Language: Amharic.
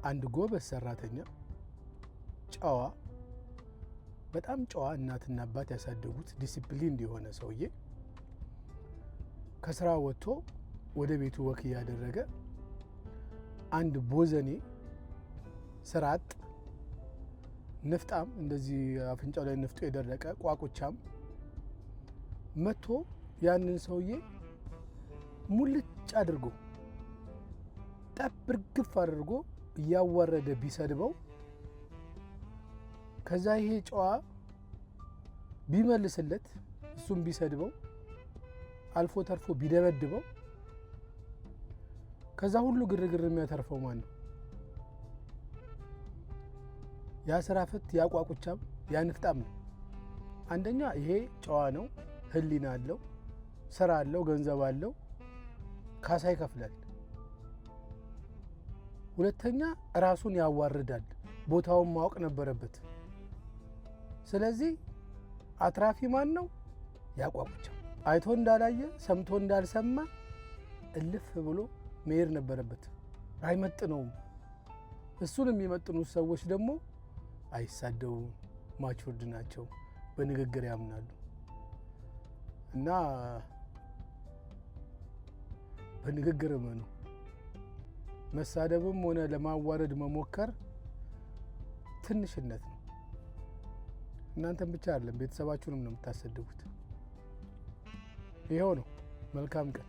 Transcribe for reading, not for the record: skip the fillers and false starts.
አንድ ጎበዝ ሰራተኛ ጨዋ በጣም ጨዋ እናትና አባት ያሳደጉት ዲሲፕሊን የሆነ ሰውዬ ከስራ ወጥቶ ወደ ቤቱ ወክ ያደረገ አንድ ቦዘኔ ስራጥ ንፍጣም እንደዚህ አፍንጫው ላይ ንፍጡ የደረቀ ቋቁቻም መጥቶ ያንን ሰውዬ ሙልጭ አድርጎ ጠብርግፍ አድርጎ እያወረደ ቢሰድበው ከዛ ይሄ ጨዋ ቢመልስለት እሱም ቢሰድበው አልፎ ተርፎ ቢደበድበው ከዛ ሁሉ ግርግር የሚያተርፈው ማን ነው? ያ ስራፈት ያቋቁቻም ያንፍጣም ነው። አንደኛ ይሄ ጨዋ ነው፣ ህሊና አለው፣ ስራ አለው፣ ገንዘብ አለው፣ ካሳ ይከፍላል። ሁለተኛ ራሱን ያዋርዳል፣ ቦታውን ማወቅ ነበረበት። ስለዚህ አትራፊ ማን ነው? ያቋቁቻም አይቶ እንዳላየ ሰምቶ እንዳልሰማ እልፍ ብሎ መሄድ ነበረበት። አይመጥነውም። እሱን የሚመጥኑት ሰዎች ደግሞ አይሳደቡም፣ ማቹርድ ናቸው፣ በንግግር ያምናሉ። እና በንግግር እመኑ። መሳደብም ሆነ ለማዋረድ መሞከር ትንሽነት ነው። እናንተም ብቻ አይደለም ቤተሰባችሁንም ነው የምታሰድቡት። ይሄው ነው። መልካም ቀን።